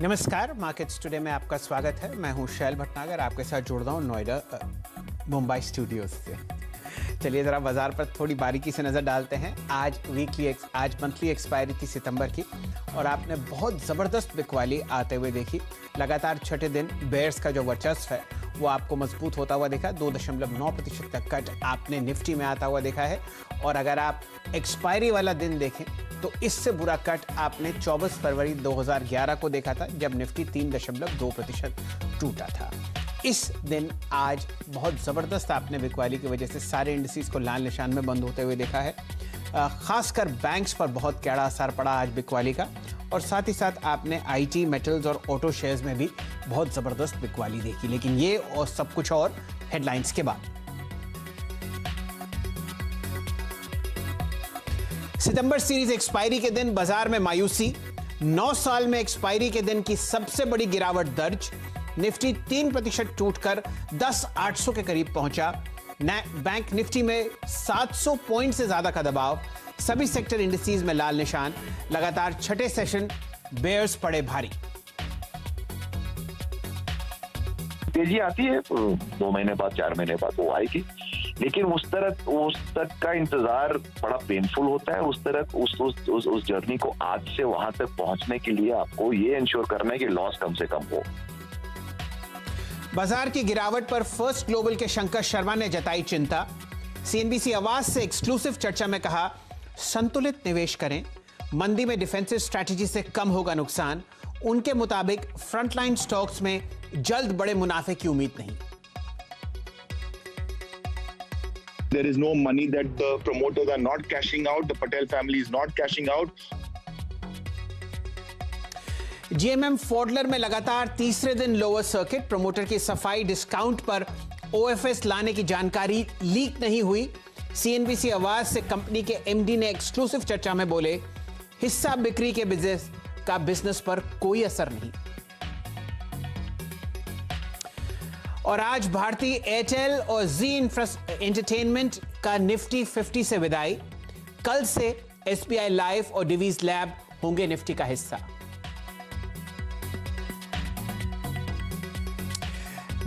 नमस्कार, markets today में आपका स्वागत है। मैं हूं शैल भटनागर, आपके साथ जुड़ रहा हूं नोएडा मुंबई स्टूडियोज से। चलिए ज़रा बाजार पर थोड़ी बारीकी से नज़र डालते हैं। आज मंथली एक्सपायरी थी सितंबर की और आपने बहुत ज़बरदस्त बिकवाली आते हुए देखी। लगातार छठे दिन बेयर्स का जो वर्चस्व है वो आपको मजबूत होता हुआ देखा। 2.9% का कट आपने निफ्टी में आता हुआ देखा है और अगर आप एक्सपायरी वाला दिन देखें तो इससे बुरा कट आपने 24 फरवरी 2011 को देखा था, जब निफ्टी 3.2% टूटा था। इस दिन आज बहुत ज़बरदस्त आपने बिकवाली की वजह से सारे इंडिसेस को लाल निशान में बंद होते हुए देखा है। खासकर बैंक्स पर बहुत कड़ा असर पड़ा आज बिकवाली का, और साथ ही साथ आपने आईटी, मेटल्स और ऑटो शेयर्स में भी बहुत ज़बरदस्त बिकवाली देखी। लेकिन ये और सब कुछ और हेडलाइंस के बाद। सितंबर सीरीज एक्सपायरी के दिन बाजार में मायूसी। 9 साल में एक्सपायरी के दिन की सबसे बड़ी गिरावट दर्ज। निफ्टी 3% टूटकर 10,800 के करीब पहुंचा। बैंक निफ्टी में 700 पॉइंट से ज्यादा का दबाव। सभी सेक्टर इंडिसेस में लाल निशान। लगातार छठे सेशन बेयर्स पड़े भारी। तेजी आती है 2 महीने बाद, 4 महीने बाद वो आएगी, लेकिन उस तक का इंतजार बड़ा पेनफुल होता है। उस जर्नी को आज से वहां तक पहुंचने के लिए आपको ये इंश्योर करना है कि लॉस कम से कम हो। बाजार की गिरावट पर फर्स्ट ग्लोबल के शंकर शर्मा ने जताई चिंता। सीएनबीसी आवाज से एक्सक्लूसिव चर्चा में कहा, संतुलित निवेश करें, मंदी में डिफेंसिव स्ट्रैटेजी से कम होगा नुकसान। उनके मुताबिक फ्रंटलाइन स्टॉक्स में जल्द बड़े मुनाफे की उम्मीद नहीं। There is no money that the promoters are not cashing out. The Patel family is not cashing out. GMM फॉडलर में लगातार तीसरे दिन लोअर सर्किट। प्रमोटर की सफाई, डिस्काउंट पर ओएफएस लाने की जानकारी लीक नहीं हुई। सीएनबीसी आवाज से कंपनी के एमडी ने एक्सक्लूसिव चर्चा में बोले, हिस्सा बिक्री के बिजनेस पर कोई असर नहीं। और आज भारतीय एयरटेल और जी एंटरटेनमेंट का निफ्टी 50 से विदाई। कल से एसबीआई लाइफ और डिवीज लैब होंगे निफ्टी का हिस्सा।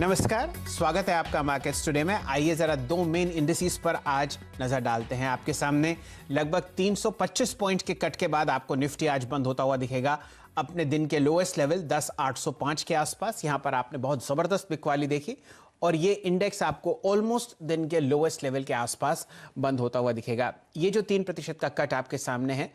नमस्कार, स्वागत है आपका मार्केट्स टुडे में। आइए जरा 2 मेन इंडिसेस पर आज नजर डालते हैं। आपके सामने लगभग 325 पॉइंट के कट के बाद आपको निफ्टी आज बंद होता हुआ दिखेगा अपने दिन के लोएस्ट लेवल 10,805 के आसपास। यहां पर आपने बहुत जबरदस्त बिकवाली देखी और ये इंडेक्स आपको ऑलमोस्ट दिन के लोएस्ट लेवल के आसपास बंद होता हुआ दिखेगा। ये जो 3% का कट आपके सामने है,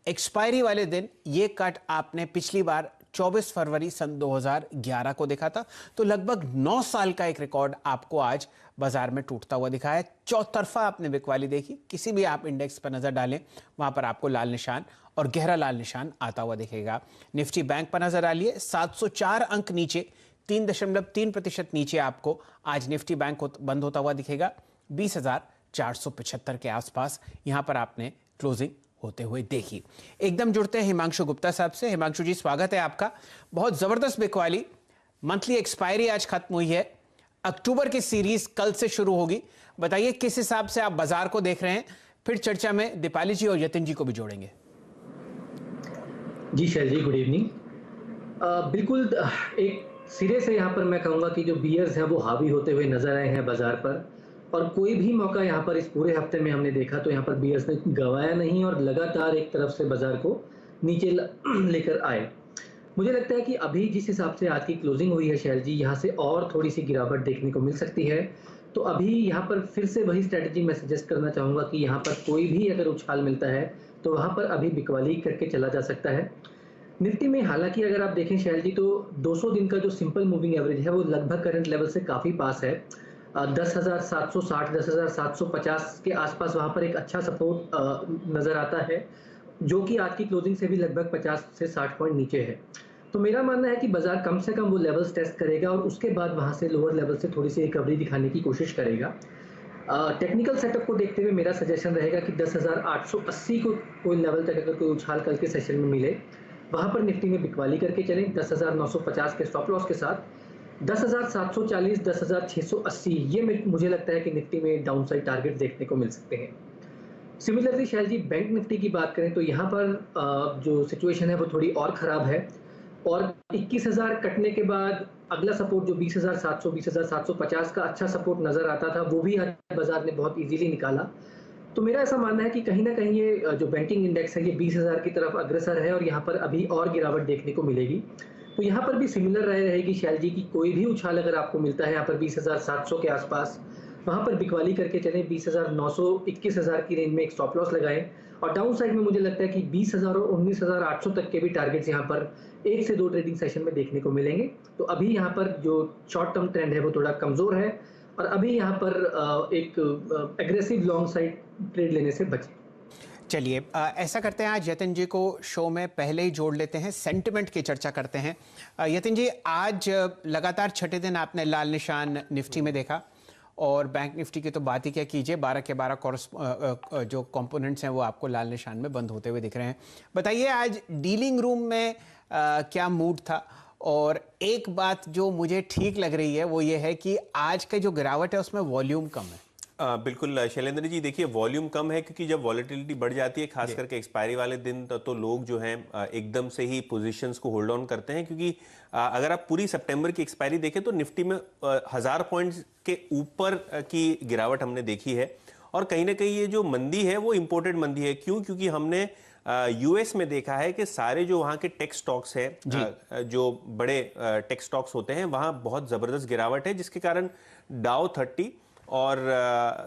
एक्सपायरी वाले दिन ये कट आपने पिछली बार 24 फरवरी सन 2011 को देखा था। तो लगभग 9 साल का एक रिकॉर्ड आपको आज बाजार में टूटता हुआ दिखा है। चौतरफा आपने बिकवाली देखी। किसी भी आप इंडेक्स पर नजर डालें, वहां पर आपको लाल निशान और गहरा लाल निशान आता हुआ दिखेगा। निफ्टी बैंक पर नजर डालिए, 704 अंक नीचे, 3.3% नीचे आपको आज निफ्टी बैंक बंद होता हुआ दिखेगा। 20,475 के आसपास यहां पर आपने क्लोजिंग होते हुए देखी। एकदम जुड़ते हैं हिमांशु गुप्ता साहब से। हिमांशु जी, स्वागत है आपका। बहुत जबरदस्त बिकवाली। मंथली एक्सपायरी आज खत्म हुई है। अक्टूबर की सीरीज कल से शुरू होगी। बताइए किस हिसाब से आप बाजार को देख रहे हैं। फिर चर्चा में दीपाली जी और यतिन जी को भी जोड़ेंगे। जी शैल जी, गुड इवनिंग। बिल्कुल एक सिरे से यहाँ पर मैं कहूँगा कि जो बियर्स हैं वो हावी होते हुए नजर आए हैं बाजार पर, और कोई भी मौका यहाँ पर इस पूरे हफ्ते में हमने देखा तो यहाँ पर बियर्स ने गंवाया नहीं और लगातार एक तरफ से बाजार को नीचे लेकर आए। मुझे लगता है कि अभी जिस हिसाब से आज की क्लोजिंग हुई है शैल जी, यहाँ से और थोड़ी सी गिरावट देखने को मिल सकती है। तो अभी यहाँ पर फिर से वही स्ट्रैटेजी मैं सजेस्ट करना चाहूँगा कि यहाँ पर कोई भी अगर उछाल मिलता है तो वहाँ पर अभी बिकवाली करके चला जा सकता है। निफ्टी में हालांकि अगर आप देखें शैल जी, तो 200 दिन का जो सिंपल मूविंग एवरेज है वो लगभग करंट लेवल से काफ़ी पास है। 10,760, 10,750 के आसपास वहाँ पर एक अच्छा सपोर्ट नज़र आता है, जो कि आज की क्लोजिंग से भी लगभग 50 से 60 पॉइंट नीचे है। तो मेरा मानना है कि बाजार कम से कम वो लेवल्स टेस्ट करेगा और उसके बाद वहाँ से लोअर लेवल से थोड़ी सी रिकवरी दिखाने की कोशिश करेगा। टेक्निकल सेटअप को देखते हुए मेरा सजेशन रहेगा कि 10,880 को कोई लेवल तक अगर कोई उछाल कल के सेशन में मिले, वहाँ पर निफ्टी में बिकवाली करके चलें 10,950 के स्टॉप लॉस के साथ। 10,740, 10,680 ये मुझे लगता है कि निफ्टी में डाउनसाइड टारगेट देखने को मिल सकते हैं। सिमिलरली शैल जी, बैंक निफ्टी की बात करें तो यहाँ पर जो सिचुएशन है वो थोड़ी और ख़राब है। और 21,000 कटने के बाद अगला सपोर्ट जो 20,700 20,750 का अच्छा सपोर्ट नजर आता था, वो भी आज बाजार ने बहुत इजीली निकाला। तो मेरा ऐसा मानना है कि कहीं ना कहीं ये जो बैंकिंग इंडेक्स है ये 20,000 की तरफ अग्रसर है और यहाँ पर अभी और गिरावट देखने को मिलेगी। तो यहाँ पर भी सिमिलर रहेगी शैल जी की कोई भी उछाल अगर आपको मिलता है यहाँ पर 20,700 के आसपास, वहाँ पर बिकवाली करके चलें, 20,900 21,000 की रेंज में एक स्टॉप लॉस लगाएं और डाउन साइड में मुझे लगता है कि 20,000 और 19,800 तक के भी टारगेट्स यहाँ पर 1 से 2 ट्रेडिंग सेशन में देखने को मिलेंगे। तो अभी यहाँ पर जो शॉर्ट टर्म ट्रेंड है वो थोड़ा कमजोर है और अभी यहाँ पर एक एग्रेसिव लॉन्ग साइड ट्रेड लेने से बचें। चलिए ऐसा करते हैं, आज यतिन जी को शो में पहले ही जोड़ लेते हैं, सेंटिमेंट की चर्चा करते हैं। यतिन जी, आज लगातार छठे दिन आपने लाल निशान निफ्टी में देखा और बैंक निफ्टी की तो बात ही क्या कीजिए, 12 के 12 जो कंपोनेंट्स हैं वो आपको लाल निशान में बंद होते हुए दिख रहे हैं। बताइए आज डीलिंग रूम में क्या मूड था? और एक बात जो मुझे ठीक लग रही है वो ये है कि आज का जो गिरावट है उसमें वॉल्यूम कम है। बिल्कुल शैलेंद्र जी, देखिए वॉल्यूम कम है क्योंकि जब वॉलेटिलिटी बढ़ जाती है खास करके एक्सपायरी वाले दिन तो लोग जो हैं एकदम से ही पोजीशंस को होल्ड ऑन करते हैं, क्योंकि अगर आप पूरी सितंबर की एक्सपायरी देखें तो निफ्टी में 1000 पॉइंट्स के ऊपर की गिरावट हमने देखी है। और कहीं ना कहीं ये जो मंदी है वो इम्पोर्टेड मंदी है। क्यों? क्योंकि हमने यूएस में देखा है कि सारे जो वहाँ के टेक स्टॉक्स हैं, जो बड़े टेक स्टॉक्स होते हैं, वहाँ बहुत ज़बरदस्त गिरावट है, जिसके कारण डाउ 30 और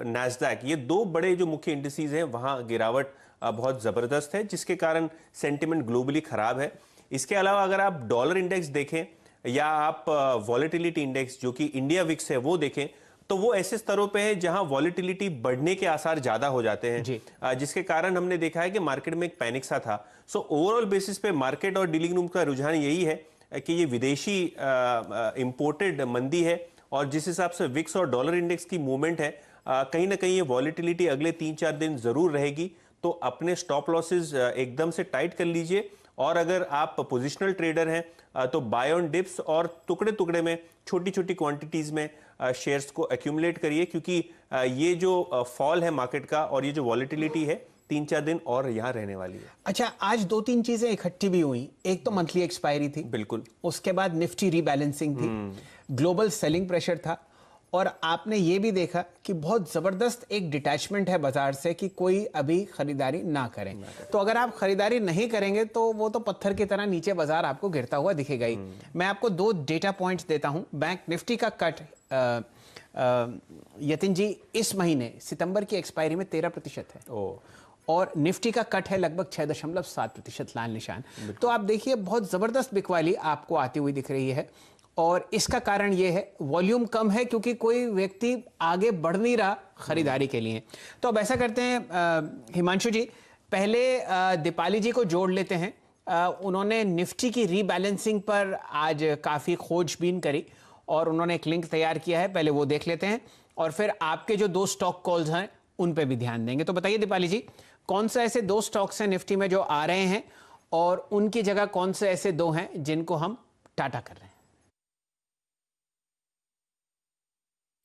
नैस्डैक, ये दो बड़े जो मुख्य इंडिसेस हैं, वहाँ गिरावट बहुत ज़बरदस्त है, जिसके कारण सेंटिमेंट ग्लोबली ख़राब है। इसके अलावा अगर आप डॉलर इंडेक्स देखें या आप वॉलेटिलिटी इंडेक्स जो कि इंडिया विक्स है वो देखें, तो वो ऐसे स्तरों पे है जहां वॉलेटिलिटी बढ़ने के आसार ज्यादा हो जाते हैं, जिसके कारण हमने देखा है कि मार्केट में एक पैनिक सा था। सो ओवरऑल बेसिस पे मार्केट और डीलिंग रूम का रुझान यही है कि ये विदेशी इंपोर्टेड मंदी है और जिस हिसाब से विक्स और डॉलर इंडेक्स की मूवमेंट है, कहीं ना कहीं ये वॉलेटिलिटी अगले 3-4 दिन जरूर रहेगी। तो अपने स्टॉप लॉसेस एकदम से टाइट कर लीजिए और अगर आप पोजिशनल ट्रेडर हैं तो बाय ऑन डिप्स और टुकड़े टुकड़े में छोटी छोटी क्वांटिटीज में शेयर्स को एक्यूमुलेट करिए, क्योंकि ये जो फॉल है मार्केट का और ये जो वॉलेटिलिटी है 3-4 दिन और यहाँ रहने वाली है। अच्छा, आज 2-3 चीजें इकट्ठी भी हुई। एक तो मंथली एक्सपायरी थी, बिल्कुल, उसके बाद निफ्टी रीबैलेंसिंग थी, ग्लोबल सेलिंग प्रेशर था और आपने ये भी देखा कि बहुत जबरदस्त एक डिटैचमेंट है बाजार से कि कोई अभी खरीदारी ना करें। तो अगर आप खरीदारी नहीं करेंगे तो वो तो पत्थर की तरह नीचे बाजार आपको गिरता हुआ दिखेगा ही। मैं आपको 2 डेटा पॉइंट्स देता हूं। बैंक निफ्टी का कट यतिन जी इस महीने सितंबर की एक्सपायरी में 13% है और निफ्टी का कट है लगभग 6.7% लाल निशान। तो आप देखिए बहुत जबरदस्त बिकवाली आपको आती हुई दिख रही है और इसका कारण यह है वॉल्यूम कम है क्योंकि कोई व्यक्ति आगे बढ़ नहीं रहा खरीदारी के लिए। तो अब ऐसा करते हैं हिमांशु जी, पहले दीपाली जी को जोड़ लेते हैं। उन्होंने निफ्टी की रीबैलेंसिंग पर आज काफ़ी खोजबीन करी और उन्होंने एक लिंक तैयार किया है, पहले वो देख लेते हैं और फिर आपके जो 2 स्टॉक कॉल्स हैं उन पे भी ध्यान देंगे। तो बताइए दीपाली जी, कौन से ऐसे 2 स्टॉक्स हैं निफ्टी में जो आ रहे हैं और उनकी जगह कौन से ऐसे 2 हैं जिनको हम टाटा कर रहे हैं?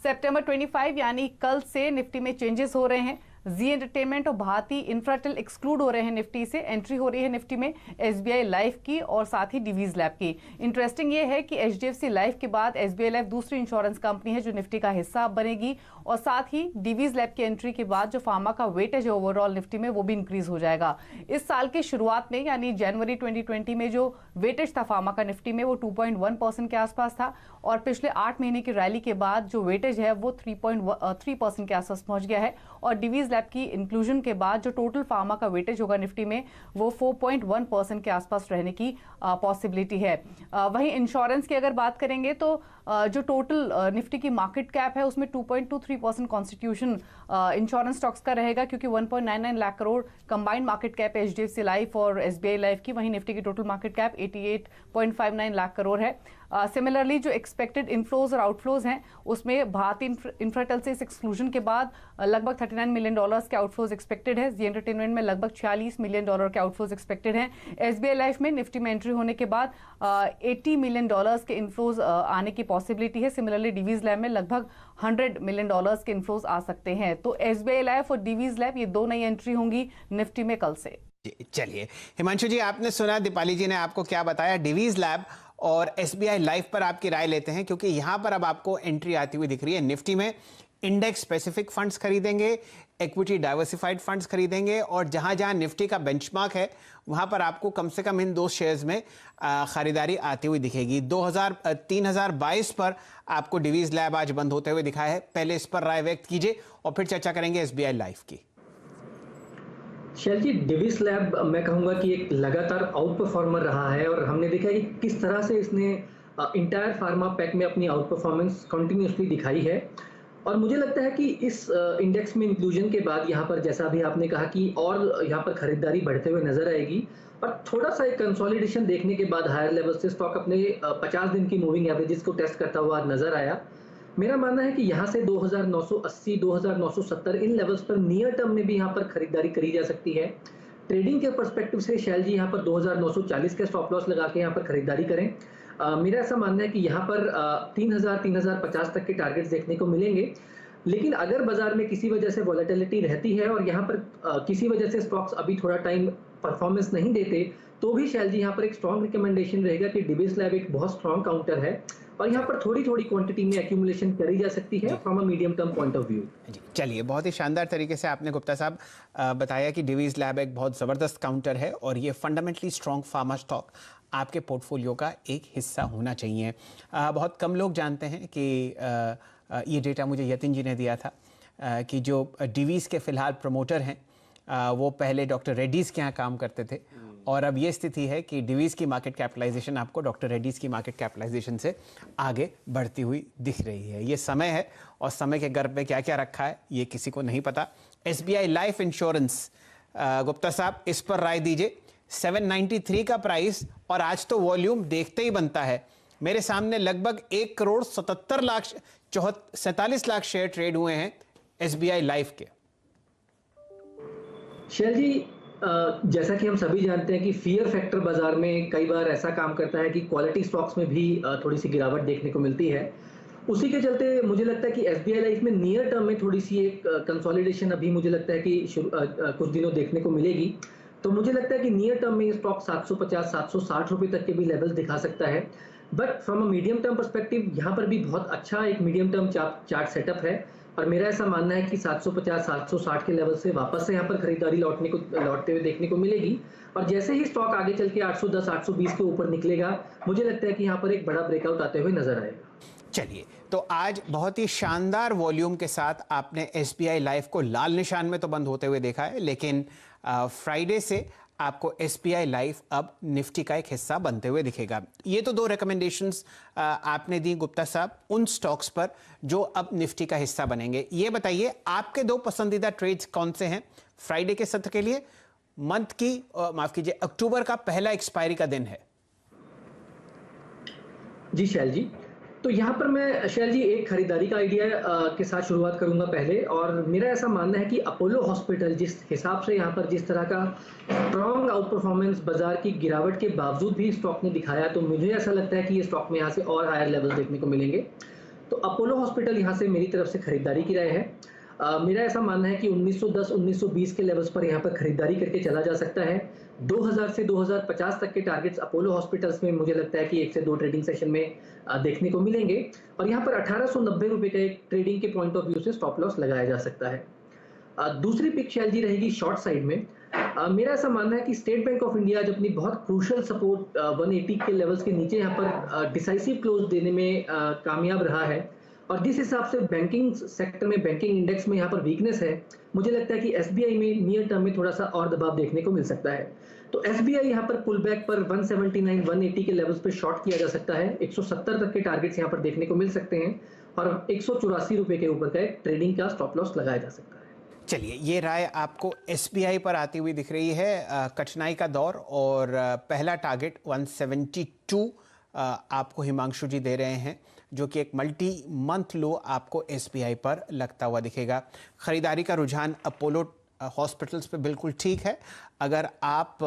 सितंबर 25 यानी कल से निफ्टी में चेंजेस हो रहे हैं। जी एंटरटेनमेंट और भारती इंफ्राटेल एक्सक्लूड हो रहे हैं निफ्टी से। एंट्री हो रही है निफ्टी में एसबीआई लाइफ की और साथ ही डिवीज लैब की। इंटरेस्टिंग ये है कि एचडीएफसी लाइफ के बाद एसबीआई लाइफ दूसरी इंश्योरेंस कंपनी है जो निफ्टी का हिस्सा बनेगी और साथ ही डिवीज लैब की एंट्री के बाद जो फार्मा का वेटेज है ओवरऑल निफ्टी में वो भी इंक्रीज हो जाएगा। इस साल की शुरुआत में यानी जनवरी 2020 में जो वेटेज था फार्मा का निफ्टी में वो 2.1% के आसपास था और पिछले 8 महीने की रैली के बाद जो वेटेज है वो 3.3% के आसपास पहुंच गया है और डिवीज लैब की इंक्लूजन के बाद जो टोटल फार्मा का वेटेज होगा निफ्टी में वो 4.1% के आसपास रहने की पॉसिबिलिटी है। वहीं इंश्योरेंस की अगर बात करेंगे तो जो टोटल निफ्टी की मार्केट कैप है उसमें 2.23% कॉन्स्टिट्यूशन इंश्योरेंस स्टॉक्स का रहेगा क्योंकि 1.99 lakh crore combined market cap है एचडीएफसी लाइफ और एसबीआई लाइफ की। वहीं निफ्टी की total market cap 88.59 lakh crore है। सिमिलरली जो एक्सपेक्टेड इनफ्लोज और आउटफ्लोज हैं उसमें भारती इंफ्राटेल से इस एक्सक्लूजन के बाद लगभग $39 मिलियन के आउटफ्लोज एक्सपेक्टेड है। जी एंटरटेनमेंट में लगभग $46 मिलियन के आउटफ्लोज एक्सपेक्टेड हैं। एसबीआई लाइफ में निफ्टी में एंट्री होने के बाद $80 मिलियन के इनफ्लोज आने की पॉसिबिलिटी है। सिमिलरली डिवीज लैब में लगभग $100 मिलियन के इनफ्लोज आ सकते हैं। तो एसबीआई लाइफ और डिवीज लैब ये 2 नई एंट्री होंगी निफ्टी में कल से। चलिए हिमांशु जी, आपने सुना दीपाली जी ने आपको क्या बताया। डिवीज लैब और एसबीआई लाइफ पर आपकी राय लेते हैं, क्योंकि यहां पर अब आपको एंट्री आती हुई दिख रही है। निफ्टी में इंडेक्स स्पेसिफिक फंड्स खरीदेंगे, इक्विटी डाइवर्सिफाइड फंड्स खरीदेंगे, और जहां जहां निफ्टी का बेंचमार्क है वहां पर आपको कम से कम इन दो शेयर्स में खरीदारी आती हुई दिखेगी। 3022 पर आपको डिवीज लैब आज बंद होते हुए दिखा है। पहले इस पर राय व्यक्त कीजिए और फिर चर्चा करेंगे एसबीआई लाइफ की। शैल जी, डिविस लैब मैं कहूंगा कि एक लगातार आउट परफॉर्मर रहा है, और हमने देखा है कि किस तरह से इसने इंटायर फार्मा पैक में अपनी आउट परफॉर्मेंस कंटिन्यूसली दिखाई है। और मुझे लगता है कि इस इंडेक्स में इंक्लूजन के बाद यहाँ पर, जैसा भी आपने कहा, कि और यहाँ पर खरीदारी बढ़ते हुए नजर आएगी, और थोड़ा सा एक कंसोलिडेशन देखने के बाद हायर लेवल से स्टॉक अपने 50 दिन की मूविंग एवरेजेस को टेस्ट करता हुआ नजर आया। मेरा मानना है कि यहाँ से 2980, 2970 इन लेवल्स पर नियर टर्म में भी यहाँ पर खरीदारी करी जा सकती है। ट्रेडिंग के पर्सपेक्टिव से शैल जी यहाँ पर 2940 के स्टॉप लॉस लगा के यहाँ पर खरीदारी करें। मेरा ऐसा मानना है कि यहाँ पर 3000, 3050 तक के टारगेट्स देखने को मिलेंगे। लेकिन अगर बाजार में किसी वजह से वॉलेटिलिटी रहती है और यहाँ पर किसी वजह से स्टॉक्स अभी थोड़ा टाइम परफॉर्मेंस नहीं देते, तो भी शैल जी यहाँ पर एक स्ट्रॉन्ग रिकमेंडेशन रहेगा कि डिविस लैब एक बहुत स्ट्रॉन्ग काउंटर है, और यहाँ पर थोड़ी थोड़ी क्वांटिटी में एक्यूमुलेशन करी जा सकती है from a medium term point of view. चलिए, बहुत ही शानदार तरीके से आपने गुप्ता साहब बताया कि डिवीज लैब एक बहुत ज़बरदस्त काउंटर है और ये फंडामेंटली स्ट्रॉन्ग फार्मा स्टॉक आपके पोर्टफोलियो का एक हिस्सा होना चाहिए। बहुत कम लोग जानते हैं कि ये डेटा मुझे यतिन जी ने दिया था कि जो डिवीज के फिलहाल प्रमोटर हैं वो पहले डॉक्टर रेड्डीज़ के यहाँ काम करते थे, और अब ये स्थिति है कि डिवीज़ की मार्केट कैपिटलाइजेशन आपको डॉक्टर रेड्डीज़ की मार्केट कैपिटलाइजेशन से आगे बढ़ती हुई दिख रही है। ये समय है, और समय के गर्भ में क्या क्या रखा है ये किसी को नहीं पता। एसबीआई लाइफ इंश्योरेंस, गुप्ता साहब इस पर राय दीजिए। 793 का प्राइस, और आज तो वॉल्यूम देखते ही बनता है। मेरे सामने लगभग 1,47 लाख शेयर ट्रेड हुए हैं एसबीआई लाइफ के। शैल जी, जैसा कि हम सभी जानते हैं कि फियर फैक्टर बाजार में कई बार ऐसा काम करता है कि क्वालिटी स्टॉक्स में भी थोड़ी सी गिरावट देखने को मिलती है। उसी के चलते मुझे लगता है कि एसबीआई लाइफ में नियर टर्म में थोड़ी सी एक कंसोलिडेशन अभी मुझे लगता है कि कुछ दिनों देखने को मिलेगी। तो मुझे लगता है कि नियर टर्म में ये स्टॉक 750, 760 रुपए तक के भी लेवल्स दिखा सकता है। But from a medium term perspective यहाँ पर भी बहुत अच्छा एक मीडियम टर्म चार्ट सेटअप है, और मेरा ऐसा मानना है कि 750, 760 के लेवल से वापस से यहाँ पर खरीदारी लौटते हुए देखने को मिलेगी। और जैसे ही स्टॉक आगे चल के 810, 820 के ऊपर निकलेगा, मुझे लगता है कि यहाँ पर एक बड़ा ब्रेकआउट आते हुए नजर आएगा। चलिए, तो आज बहुत ही शानदार वॉल्यूम के साथ आपने एसबीआई लाइफ को लाल निशान में तो बंद होते हुए देखा है, लेकिन फ्राइडे से आपको एसबीआई लाइफ अब निफ्टी का एक हिस्सा बनते हुए दिखेगा। ये तो दो रिकमेंडेशंस आपने दी गुप्ता साहब उन स्टॉक्स पर जो अब निफ्टी का हिस्सा बनेंगे। ये बताइए आपके दो पसंदीदा ट्रेड्स कौन से हैं फ्राइडे के सत्र के लिए? मंथ की माफ कीजिए, अक्टूबर का पहला एक्सपायरी का दिन है। जी शैल जी, तो यहाँ पर मैं शैल जी एक खरीदारी का आइडिया के साथ शुरुआत करूंगा पहले। और मेरा ऐसा मानना है कि अपोलो हॉस्पिटल जिस हिसाब से यहाँ पर जिस तरह का स्ट्रॉन्ग आउट परफॉर्मेंस बाजार की गिरावट के बावजूद भी स्टॉक ने दिखाया, तो मुझे ऐसा लगता है कि ये स्टॉक में यहाँ से और हायर लेवल देखने को मिलेंगे। तो अपोलो हॉस्पिटल यहाँ से मेरी तरफ से खरीदारी की राय है। मेरा ऐसा मानना है कि 1910, 1920 के लेवल्स पर यहाँ पर खरीदारी करके चला जा सकता है। 2000 से 2050 तक के टारगेट्स अपोलो हॉस्पिटल्स में मुझे लगता है कि 1 से 2 ट्रेडिंग सेशन में देखने को मिलेंगे, और यहाँ पर 1890 रुपए का एक ट्रेडिंग के पॉइंट ऑफ व्यू से स्टॉप लॉस लगाया जा सकता है। दूसरी पिक शैल जी रहेगी शॉर्ट साइड में। मेरा ऐसा मानना है कि स्टेट बैंक ऑफ इंडिया जब अपनी बहुत क्रूशल सपोर्ट 180 के लेवल्स के नीचे यहाँ पर डिसाइसिव क्लोज देने में कामयाब रहा है, और जिस हिसाब से बैंकिंग सेक्टर में, बैंकिंग इंडेक्स में यहाँ पर वीकनेस है, मुझे लगता है कि एसबीआई में नियर टर्म में थोड़ा सा और दबाव देखने को मिल सकता है। तो एसबीआई यहाँ पर पुल बैक पर 179, 180 के लेवल्स पे शॉर्ट किया जा सकता है। 170 तक के टारगेट्स यहाँ पर देखने को मिल सकते हैं, और 184 रुपए के ऊपर का एक ट्रेडिंग का स्टॉप लॉस लगाया जा सकता है। चलिए, ये राय आपको एसबीआई पर आती हुई दिख रही है। कठिनाई का दौर, और पहला टारगेट 172 आपको हिमांशु जी दे रहे हैं, जो कि एक मल्टी मंथ लो आपको एसबीआई पर लगता हुआ दिखेगा। खरीदारी का रुझान अपोलो हॉस्पिटल्स पे बिल्कुल ठीक है। अगर आप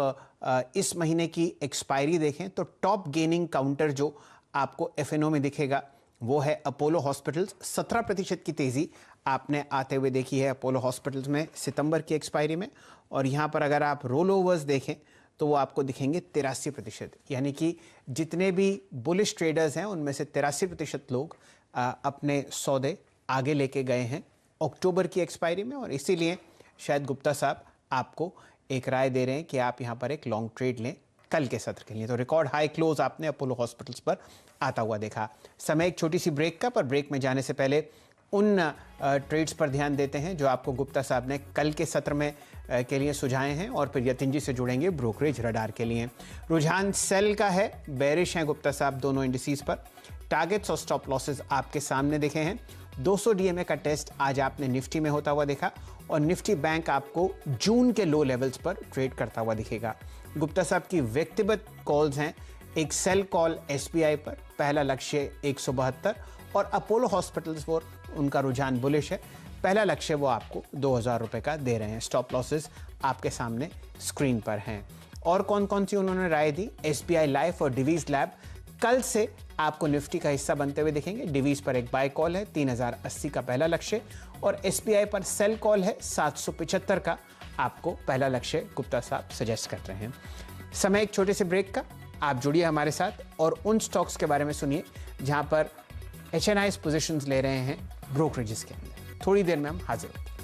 इस महीने की एक्सपायरी देखें तो टॉप गेनिंग काउंटर जो आपको एफएनओ में दिखेगा वो है अपोलो हॉस्पिटल्स। 17% की तेज़ी आपने आते हुए देखी है अपोलो हॉस्पिटल्स में सितंबर की एक्सपायरी में। और यहाँ पर अगर आप रोल ओवर्स देखें तो वो आपको दिखेंगे 83%, यानी कि जितने भी बुलिश ट्रेडर्स हैं उनमें से 83% लोग अपने सौदे आगे लेके गए हैं अक्टूबर की एक्सपायरी में। और इसीलिए शायद गुप्ता साहब आपको एक राय दे रहे हैं कि आप यहाँ पर एक लॉन्ग ट्रेड लें कल के सत्र के लिए। तो रिकॉर्ड हाई क्लोज आपने अपोलो हॉस्पिटल्स पर आता हुआ देखा। समय एक छोटी सी ब्रेक का, पर ब्रेक में जाने से पहले उन ट्रेड्स पर ध्यान देते हैं जो आपको गुप्ता साहब ने कल के सत्र में के लिए सुझाए हैं, और फिर यतिन जी से जुड़ेंगे ब्रोकरेज रडार के लिए। रुझान सेल का है, बेरिश हैं गुप्ता साहब दोनों इंडिसेस पर। टारगेट्स और स्टॉप लॉसेस आपके सामने दिखे हैं। 200 डीएमए का टेस्ट आज आपने निफ्टी में होता हुआ देखा, और निफ्टी बैंक आपको जून के लो लेवल्स पर ट्रेड करता हुआ दिखेगा। गुप्ता साहब की व्यक्तिगत कॉल्स हैं, एक सेल कॉल एसबीआई पर, पहला लक्ष्य 172, और अपोलो हॉस्पिटल्स पर उनका रुझान बुलिश है, पहला लक्ष्य वो आपको 2000 रुपए का दे रहे हैं। स्टॉप लॉसेस आपके सामने स्क्रीन पर हैं। और कौन कौन सी उन्होंने राय दी? एसबीआई लाइफ और डिवीज लैब कल से आपको निफ्टी का हिस्सा बनते हुए दिखेंगे। डिवीज पर एक बाय कॉल है 3080 का पहला लक्ष्य, और एसबीआई पर सेल कॉल है 775 का आपको पहला लक्ष्य गुप्ता साहब सजेस्ट कर रहे हैं। समय एक छोटे से ब्रेक का, आप जुड़िए हमारे साथ और उन स्टॉक्स के बारे में सुनिए जहां पर एचएनआईज पोजीशंस ले रहे हैं ब्रोकरेजेस के अंदर। थोड़ी देर में हम हाजिर होंगे।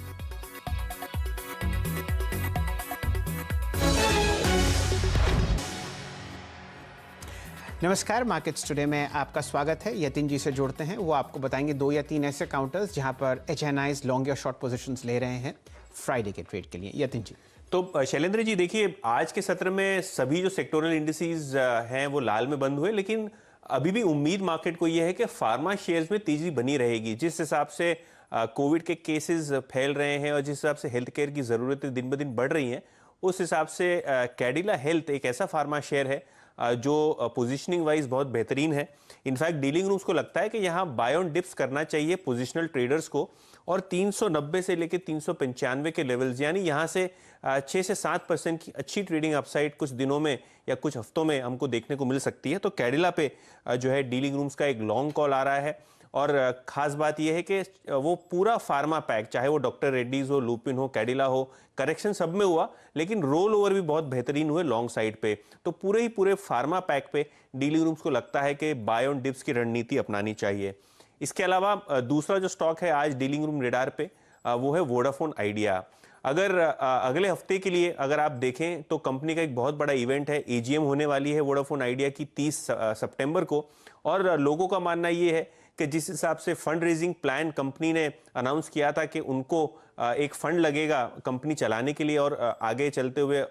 नमस्कार, मार्केट्स टुडे में आपका स्वागत है। यतिन जी से जोड़ते हैं, वो आपको बताएंगे 2 या 3 ऐसे काउंटर्स जहां पर एचएनआईज लॉन्ग या शॉर्ट पोजीशंस ले रहे हैं फ्राइडे के ट्रेड के लिए। यतिन जी। तो शैलेंद्र जी देखिए, आज के सत्र में सभी जो सेक्टोरल इंडिसेस हैं वो लाल में बंद हुए, लेकिन अभी भी उम्मीद मार्केट को यह है कि फार्मा शेयर्स में तेजी बनी रहेगी। जिस हिसाब से कोविड के केसेस फैल रहे हैं और जिस हिसाब से हेल्थ केयर की ज़रूरतें दिन ब दिन बढ़ रही हैं, उस हिसाब से कैडिला हेल्थ एक ऐसा फार्मा शेयर है जो पोजीशनिंग वाइज बहुत बेहतरीन है। इनफैक्ट डीलिंग रूम्स को लगता है कि यहाँ बाय ऑन डिप्स करना चाहिए पोजिशनल ट्रेडर्स को, और 390 से लेकर 395 के लेवल्स, यानी यहाँ से 6 से 7% की अच्छी ट्रेडिंग अपसाइड कुछ दिनों में या कुछ हफ्तों में हमको देखने को मिल सकती है। तो कैडिला पे जो है डीलिंग रूम्स का एक लॉन्ग कॉल आ रहा है, और खास बात यह है कि वो पूरा फार्मा पैक, चाहे वो डॉक्टर रेड्डीज हो, लुपिन हो, कैडिला हो, करेक्शन सब में हुआ, लेकिन रोल ओवर भी बहुत बेहतरीन हुए लॉन्ग साइड पे। तो पूरे फार्मा पैक पे डीलिंग रूम्स को लगता है कि बाय ऑन डिप्स की रणनीति अपनानी चाहिए। इसके अलावा दूसरा जो स्टॉक है आज डीलिंग रूम रेडार पे, वो है वोडाफोन आइडिया। अगर अगले हफ्ते के लिए अगर आप देखें तो कंपनी का एक बहुत बड़ा इवेंट है, एजीएम होने वाली है वोडाफोन आइडिया की 30 सितंबर को, और लोगों का मानना ये है कि जिस हिसाब से फंड रेजिंग प्लान कंपनी ने अनाउंस किया था कि उनको एक फंड लगेगा कंपनी चलाने के लिए और आगे चलते हुए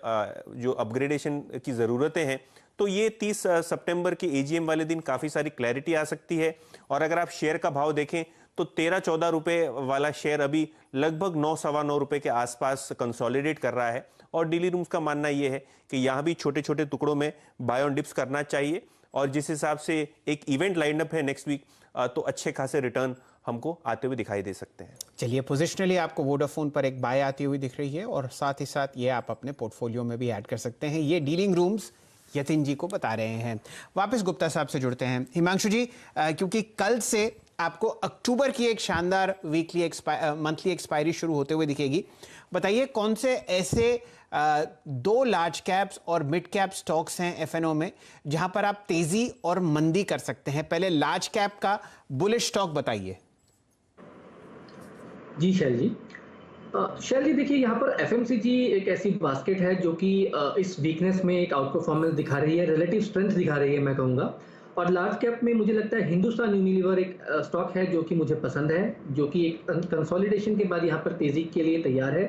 जो अपग्रेडेशन की ज़रूरतें हैं, तो ये 30 सितंबर के एजीएम वाले दिन काफ़ी सारी क्लैरिटी आ सकती है। और अगर आप शेयर का भाव देखें तो 13-14 रुपए वाला शेयर अभी लगभग 9-9.25 रुपए के आसपास कंसोलिडेट कर रहा है, और डीली रूम्स का मानना ये है कि यहाँ भी छोटे छोटे टुकड़ों में बाय ऑन डिप्स करना चाहिए। और जिस हिसाब से एक इवेंट लाइनअप है नेक्स्ट वीक, तो अच्छे खासे रिटर्न हमको आते हुए दिखाई दे सकते हैं। चलिए, पोजिशनली आपको वोडाफोन पर एक बाय आती हुई दिख रही है, और साथ ही साथ ये आप अपने पोर्टफोलियो में भी ऐड कर सकते हैं। ये डीलिंग रूम्स यतिन जी को बता रहे हैं। वापस गुप्ता साहब से जुड़ते हैं। हिमांशु जी, क्योंकि कल से आपको अक्टूबर की एक शानदार मंथली एक्सपायरी शुरू होते हुए दिखेगी, बताइए कौन से ऐसे 2 लार्ज कैप्स और मिड कैप स्टॉक्स हैं एफएनओ में जहां पर आप तेजी और मंदी कर सकते हैं। पहले लार्ज कैप का बुलिश स्टॉक बताइए। जी शैल जी, देखिए यहाँ पर एफएमसीजी एक ऐसी बास्केट है जो कि इस वीकनेस में एक आउट परफॉर्मेंस दिखा रही है, रिलेटिव स्ट्रेंथ दिखा रही है मैं कहूँगा। और लार्ज कैप में मुझे लगता है हिंदुस्तान यूनिलीवर एक स्टॉक है जो कि मुझे पसंद है, जो कि एक कंसोलिडेशन के बाद यहाँ पर तेजी के लिए तैयार है।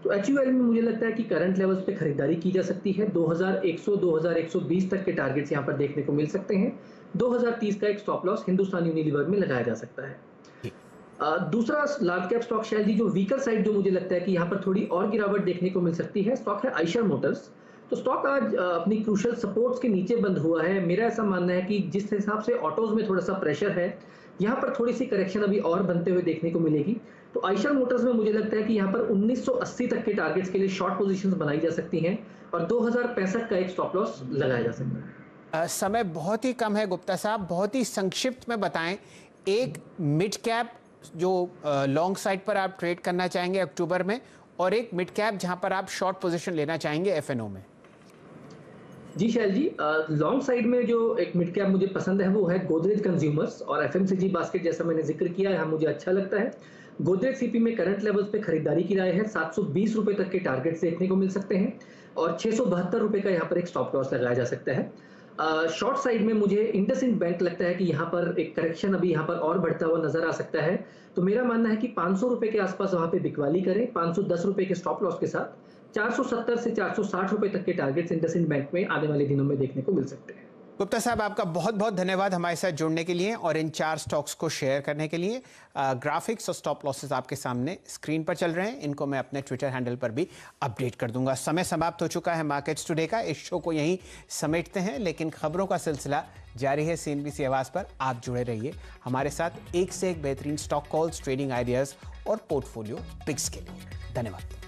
तो एचयूएल में मुझे लगता है कि करंट लेवल्स पे खरीदारी की जा सकती है। 2100 2120 तक के टारगेट्स यहाँ पर देखने को मिल सकते हैं। 2030 का एक स्टॉप लॉस हिंदुस्तान यूनिलीवर में लगाया जा सकता है। दूसरा लार्ज कैप स्टॉक शायद जो वीकर साइड जो मुझे लगता है कि यहाँ पर थोड़ी और गिरावट देखने को मिल सकती है, स्टॉक है आयशर मोटर्स। तो स्टॉक आज अपनी क्रूशियल सपोर्ट्स के नीचे बंद हुआ है। मेरा ऐसा मानना है कि जिस हिसाब से ऑटोज में थोड़ा सा प्रेशर है, यहाँ पर थोड़ी सी करेक्शन अभी और बनते हुए देखने को मिलेगी। तो आयशर मोटर्स में मुझे लगता है कि यहाँ पर 1980 तक के टारगेट्स के लिए शॉर्ट पोजीशंस बनाई जा सकती हैं, और 2065 का एक स्टॉप लॉस लगाया जा सकता है। समय बहुत ही कम है गुप्ता साहब, बहुत ही संक्षिप्त में बताएं एक मिड कैप जो लॉन्ग साइड पर आप ट्रेड करना चाहेंगे अक्टूबर में, और एक मिड कैप जहां पर आप शॉर्ट पोजीशन लेना चाहेंगे एफएनओ में। जी शैल जी, लॉन्ग साइड में जो एक मिड कैप मुझे पसंद है वो है गोदरेज कंज्यूमर्स और एफएमसीजी बास्केट, जैसा मैंने जिक्र किया है, मुझे अच्छा लगता है। गोदरेज सीपी में करंट लेवल्स पे खरीदारी की राय है। 720 रुपए तक के टारगेट देखने को मिल सकते हैं और 672 रुपए का यहाँ पर एक स्टॉप लॉस लगाया जा सकता है। शॉर्ट साइड में मुझे इंडसइंड बैंक लगता है कि यहाँ पर एक करेक्शन अभी यहाँ पर और बढ़ता हुआ नजर आ सकता है। तो मेरा मानना है कि 500 रुपए के आसपास वहां पे बिकवाली करें 510 रुपए के स्टॉप लॉस के साथ। 470 से 460 रुपए तक के टारगेट्स इंडसइंड बैंक में आने वाले दिनों में देखने को मिल सकते हैं। गुप्ता साहब, आपका बहुत बहुत धन्यवाद हमारे साथ जुड़ने के लिए और इन 4 स्टॉक्स को शेयर करने के लिए। ग्राफिक्स और स्टॉप लॉसेस आपके सामने स्क्रीन पर चल रहे हैं, इनको मैं अपने ट्विटर हैंडल पर भी अपडेट कर दूंगा। समय समाप्त हो चुका है मार्केट्स टुडे का। इस शो को यहीं समेटते हैं, लेकिन खबरों का सिलसिला जारी है CNBC आवाज पर। आप जुड़े रहिए हमारे साथ एक से एक बेहतरीन स्टॉक कॉल्स, ट्रेडिंग आइडियाज और पोर्टफोलियो पिक्स के लिए। धन्यवाद।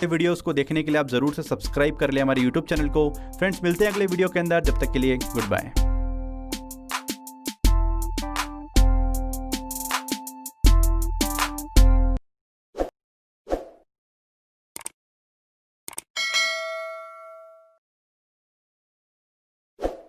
वीडियोस को देखने के लिए आप जरूर से सब्सक्राइब कर लें हमारे YouTube चैनल को। फ्रेंड्स, मिलते हैं अगले वीडियो के अंदर, जब तक के लिए गुड बाय।